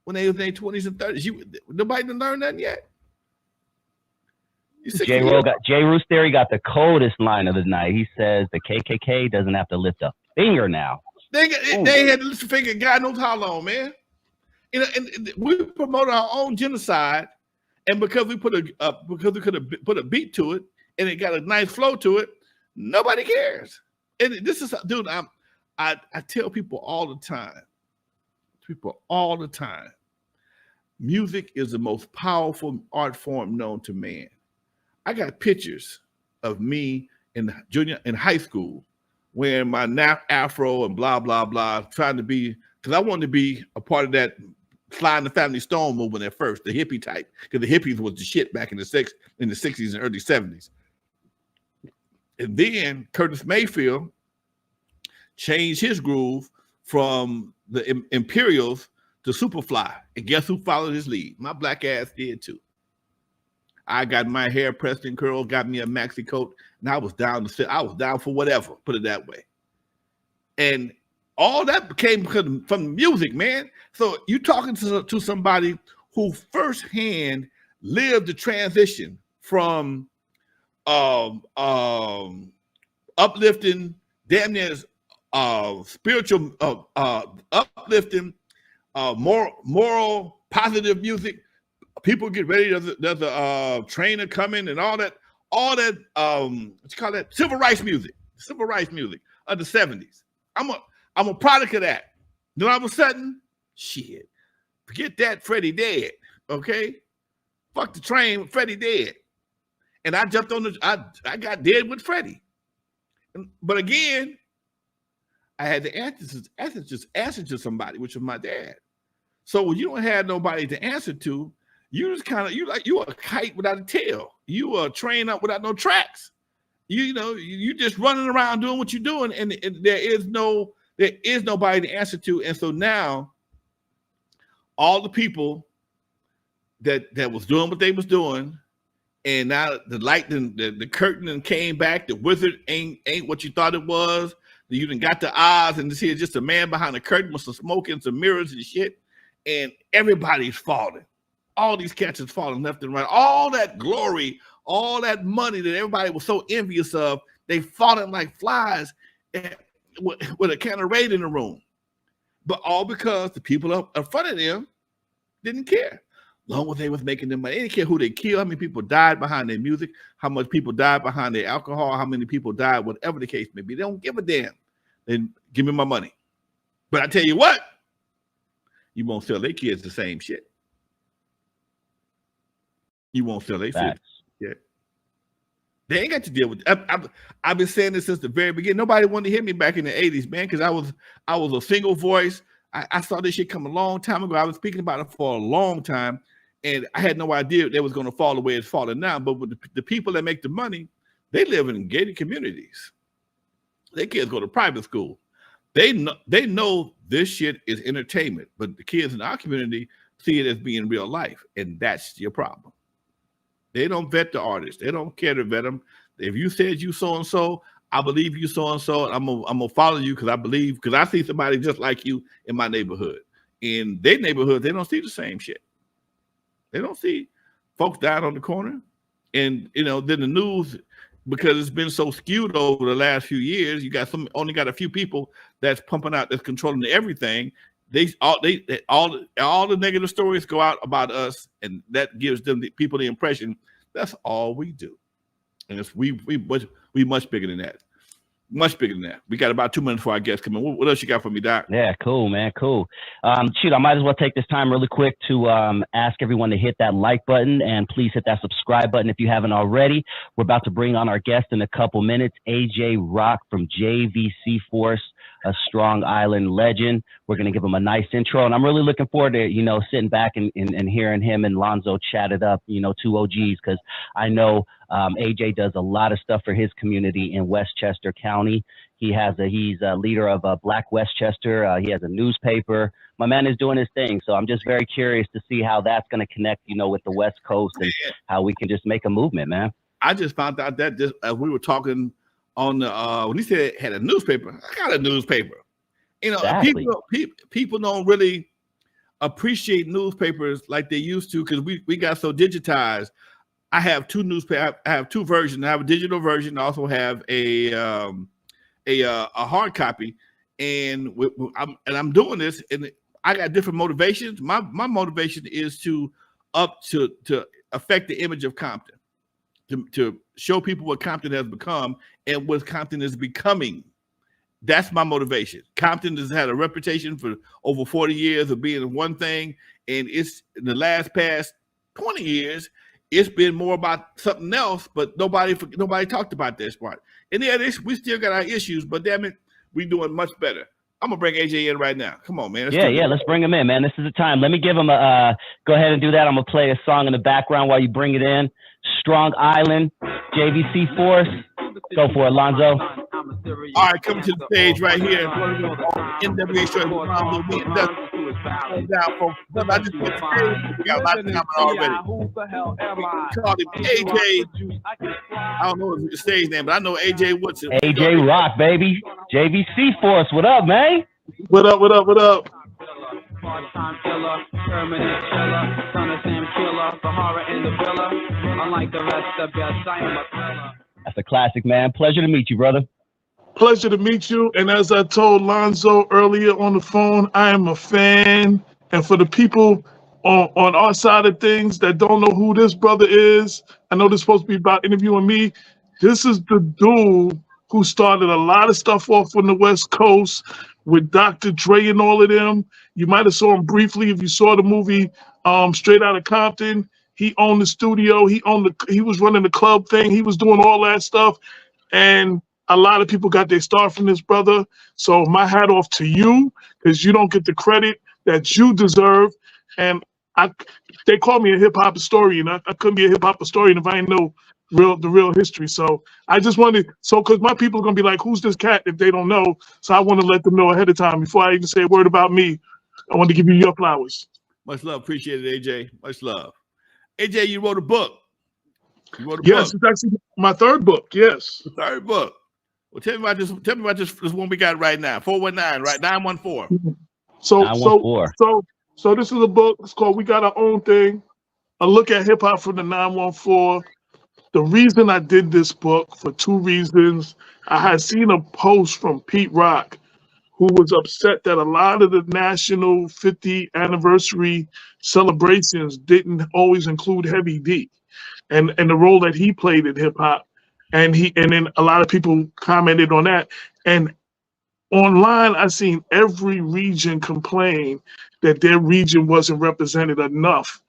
when they was in their 20s and 30s. Nobody done learned nothing yet. J. Roos Theory got the coldest line of the night. He says the KKK doesn't have to lift a finger now. They had to lift a finger. God knows how long, man. You know, and we promoted our own genocide, and because we could have put a beat to it, and it got a nice flow to it, nobody cares. And this is, dude, I tell people all the time. Music is the most powerful art form known to man. I got pictures of me in high school wearing my nap afro and blah, blah, blah, trying to be, because I wanted to be a part of that Flying the Family Stone movement at first, the hippie type, because the hippies was the shit back in the 60s and early 70s. And then Curtis Mayfield changed his groove from the Imperials to Superfly. And guess who followed his lead? My black ass did too. I got my hair pressed and curled, got me a maxi coat, and I was down for whatever, put it that way. And all that came from the music, man. So you talking to somebody who firsthand lived the transition from uplifting, damn near spiritual, uplifting, moral, positive music. People get ready. There's a trainer coming and all that. What you call that? Civil rights music of the 70s. I'm a product of that. Then all of a sudden, shit, forget that. Freddie dead. Okay, fuck the train. Freddie dead, and I jumped on I got dead with Freddie. But again, I had to answer to somebody, which was my dad. So when you don't have nobody to answer to, you just kind of you a kite without a tail. You a train up without no tracks. You just running around doing what you're doing, and there is nobody to answer to. And so now, all the people that was doing what they was doing, and now the light, the curtain came back. The wizard ain't what you thought it was. You done got the eyes, and this here just a man behind the curtain with some smoke and some mirrors and shit, and everybody's falling. All these cats is falling left and right. All that glory, all that money that everybody was so envious of, they falling like flies with a can of Raid in the room. But all because the people up in front of them didn't care. Long as they was making their money. They didn't care who they killed, how many people died behind their music, how much people died behind their alcohol, how many people died, whatever the case may be. They don't give a damn. Then give me my money. But I tell you what, you won't sell their kids the same shit. You won't sell their shit. Yeah. They ain't got to deal with it. I've been saying this since the very beginning. Nobody wanted to hear me back in the 80s, man, because I was a single voice. I saw this shit come a long time ago. I was speaking about it for a long time, and I had no idea it was going to fall the way it's falling now. But with the people that make the money, they live in gated communities. Their kids go to private school. They know this shit is entertainment, but the kids in our community see it as being real life, and that's your problem. They don't vet the artists. They don't care to vet them. If you said you so and so, I believe you so and so. I'm gonna follow you because I see somebody just like you in my neighborhood. In their neighborhood, they don't see the same shit. They don't see folks died on the corner, and then the news, because it's been so skewed over the last few years. You got only got a few people that's pumping out, that's controlling everything. All the negative stories go out about us, and that gives them the people the impression that's all we do. And it's we much bigger than that. Much bigger than that. We got about 2 minutes before our guests come in. What else you got for me, Doc? Yeah, cool, man. Cool. Shoot, I might as well take this time really quick to ask everyone to hit that like button, and please hit that subscribe button if you haven't already. We're about to bring on our guest in a couple minutes, AJ Rock from JVC Force, a Strong Island legend. We're going to give him a nice intro, and I'm really looking forward to, sitting back and hearing him and Lonzo chat it up, two OGs, because I know AJ does a lot of stuff for his community in Westchester County. He's a leader of Black Westchester. He has a newspaper. My man is doing his thing. So I'm just very curious to see how that's going to connect, with the West Coast, and how we can just make a movement, man. I just found out that just as we were talking on the when he said had a newspaper, I got a newspaper. Exactly. People don't really appreciate newspapers like they used to, because we got so digitized. I have two newspapers. I have two versions. I have a digital version. I also have a hard copy, and I'm doing this, and I got different motivations. My motivation is to affect the image of Compton, to show people what Compton has become and what Compton is becoming. That's my motivation. Compton has had a reputation for over 40 years of being one thing, and it's in the past 20 years, it's been more about something else, but nobody talked about this part. And yeah, we still got our issues, but damn it, we're doing much better. I'm gonna bring AJ in right now. Come on, man. Let's bring him in, man. This is the time. Let me give him a go ahead and do that. I'm gonna play a song in the background while you bring it in. Strong Island, JVC Force. Go for it, Lonzo. All right, coming to the stage right here. N.W.A show. Down, folks. I just put the stage. We got a lot coming already. We called him AJ. I don't know his stage name, but I know AJ Woodson. AJ Rock, baby. JVC Force. What up, man? What up? What up? What up? Part-time killer, permanent killer, son of Sam killer, the horror in the villa. Unlike the rest of us, I am a killer. That's a classic, man. Pleasure to meet you, brother. Pleasure to meet you. And as I told Lonzo earlier on the phone, I am a fan. And for the people on our side of things that don't know who this brother is, I know this is supposed to be about interviewing me. This is the dude who started a lot of stuff off on the West Coast with Dr. Dre and all of them. You might have saw him briefly if you saw the movie Straight Outta Compton. He owned the studio. He was running the club thing. He was doing all that stuff. And a lot of people got their start from this brother. So my hat off to you, because you don't get the credit that you deserve. And they call me a hip hop historian. I couldn't be a hip hop historian if I didn't know the real history. So I just wanted, because my people are gonna be like, who's this cat if they don't know? So I want to let them know ahead of time before I even say a word about me. I want to give you your flowers. Much love, appreciate it, AJ. Much love. AJ, you wrote a book. Yes, it's actually my third book. Yes, the third book. Well, tell me about this. Tell me about this one we got right now. 419, right? 914. So this is a book. It's called "We Got Our Own Thing: A Look at Hip Hop from the 914." The reason I did this book for two reasons. I had seen a post from Pete Rock, who was upset that a lot of the national 50th anniversary celebrations didn't always include Heavy D and the role that he played in hip hop. And then a lot of people commented on that. And online, I seen every region complain that their region wasn't represented enough